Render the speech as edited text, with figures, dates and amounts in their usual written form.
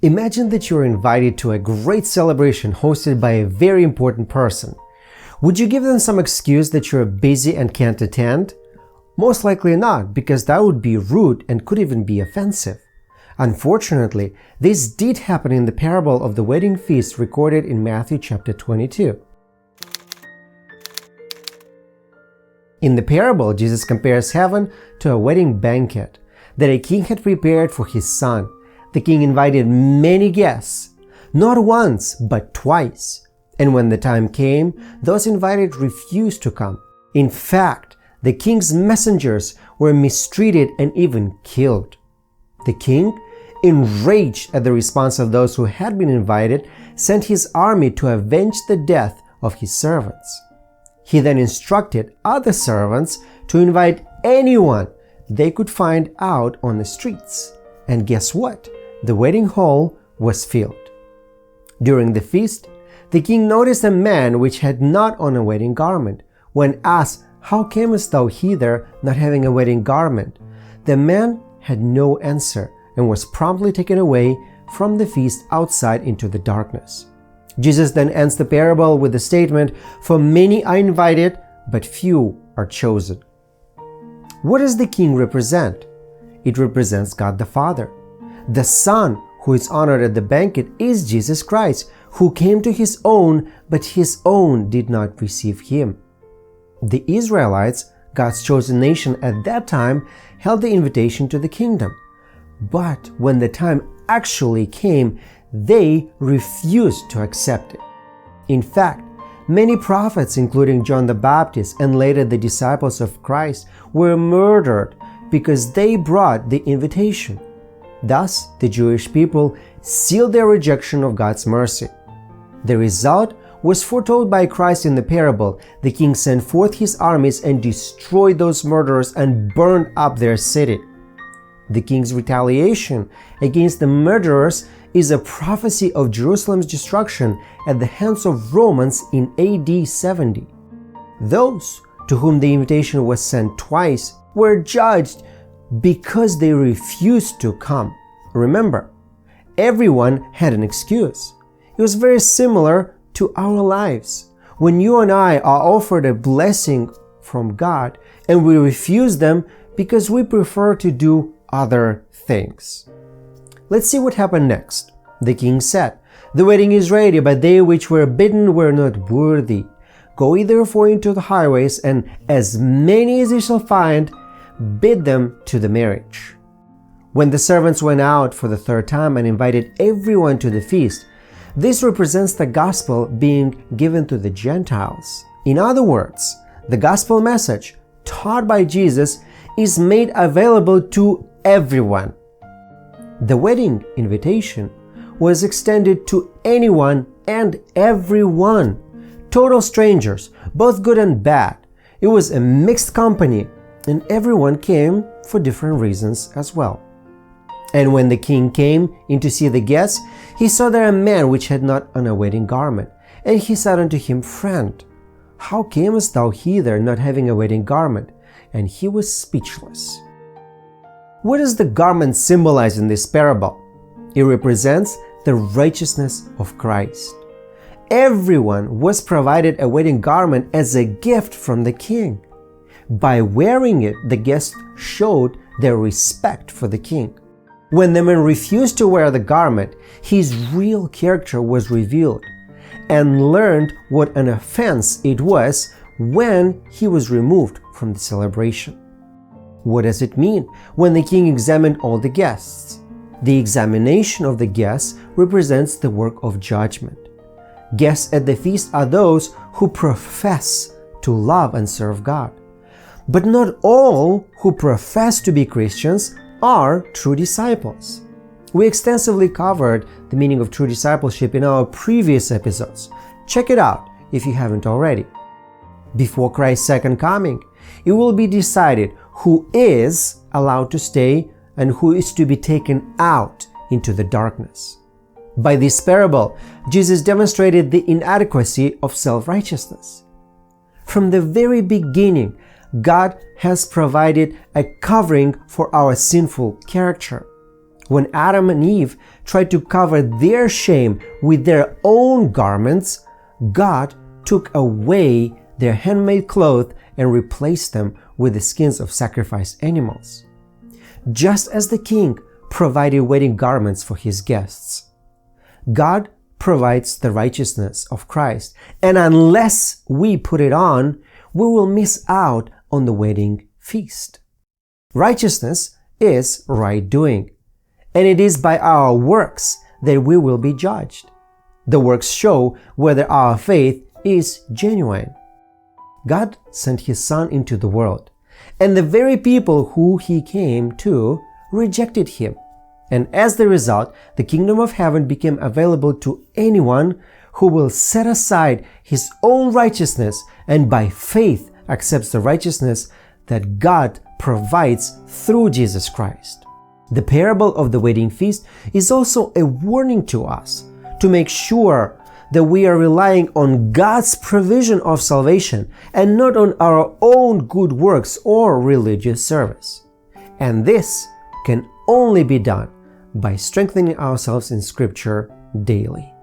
Imagine that you're invited to a great celebration hosted by a very important person. Would you give them some excuse that you're busy and can't attend? Most likely not, because that would be rude and could even be offensive. Unfortunately, this did happen in the parable of the wedding feast recorded in Matthew chapter 22. In the parable, Jesus compares heaven to a wedding banquet that a king had prepared for his son. The king invited many guests, not once, but twice. And when the time came, those invited refused to come. In fact, the king's messengers were mistreated and even killed. The king, enraged at the response of those who had been invited, sent his army to avenge the death of his servants. He then instructed other servants to invite anyone they could find out on the streets. And guess what? The wedding hall was filled. During the feast, the king noticed a man which had not on a wedding garment. When asked, "How camest thou hither, not having a wedding garment?" the man had no answer and was promptly taken away from the feast outside into the darkness. Jesus then ends the parable with the statement, "For many are invited, but few are chosen." What does the king represent? It represents God the Father. The Son who is honored at the banquet is Jesus Christ, who came to his own, but his own did not receive him. The Israelites, God's chosen nation at that time, held the invitation to the kingdom. But when the time actually came, they refused to accept it. In fact, many prophets, including John the Baptist and later the disciples of Christ, were murdered because they brought the invitation. Thus, the Jewish people sealed their rejection of God's mercy. The result was foretold by Christ in the parable. The king sent forth his armies and destroyed those murderers and burned up their city. The king's retaliation against the murderers is a prophecy of Jerusalem's destruction at the hands of Romans in AD 70. Those to whom the invitation was sent twice were judged because they refused to come. Remember, everyone had an excuse. It was very similar to our lives. When you and I are offered a blessing from God and we refuse them because we prefer to do other things. Let's see what happened next. The king said, "The wedding is ready, but they which were bidden were not worthy. Go ye therefore into the highways, and as many as ye shall find, bid them to the marriage." When the servants went out for the third time and invited everyone to the feast, this represents the gospel being given to the Gentiles. In other words, the gospel message taught by Jesus is made available to everyone. The wedding invitation was extended to anyone and everyone, total strangers, both good and bad. It was a mixed company, and everyone came for different reasons as well. And when the king came in to see the guests, he saw there a man which had not on a wedding garment. And he said unto him, "Friend, how camest thou hither, not having a wedding garment?" And he was speechless. What does the garment symbolize in this parable? It represents the righteousness of Christ. Everyone was provided a wedding garment as a gift from the king. By wearing it, the guests showed their respect for the king. When the man refused to wear the garment, his real character was revealed, and learned what an offense it was when he was removed from the celebration. What does it mean when the king examined all the guests? The examination of the guests represents the work of judgment. Guests at the feast are those who profess to love and serve God. But not all who profess to be Christians are true disciples. We extensively covered the meaning of true discipleship in our previous episodes. Check it out if you haven't already. Before Christ's second coming, it will be decided who is allowed to stay and who is to be taken out into the darkness. By this parable, Jesus demonstrated the inadequacy of self-righteousness. From the very beginning, God has provided a covering for our sinful character. When Adam and Eve tried to cover their shame with their own garments, God took away their handmade clothes and replaced them with the skins of sacrificed animals. Just as the king provided wedding garments for his guests, God provides the righteousness of Christ, and unless we put it on, we will miss out on the wedding feast. Righteousness is right doing, and it is by our works that we will be judged. The works show whether our faith is genuine. God sent His Son into the world, and the very people who He came to rejected Him. And as the result, the kingdom of heaven became available to anyone who will set aside his own righteousness and by faith accepts the righteousness that God provides through Jesus Christ. The parable of the wedding feast is also a warning to us to make sure that we are relying on God's provision of salvation and not on our own good works or religious service. And this can only be done by strengthening ourselves in Scripture daily.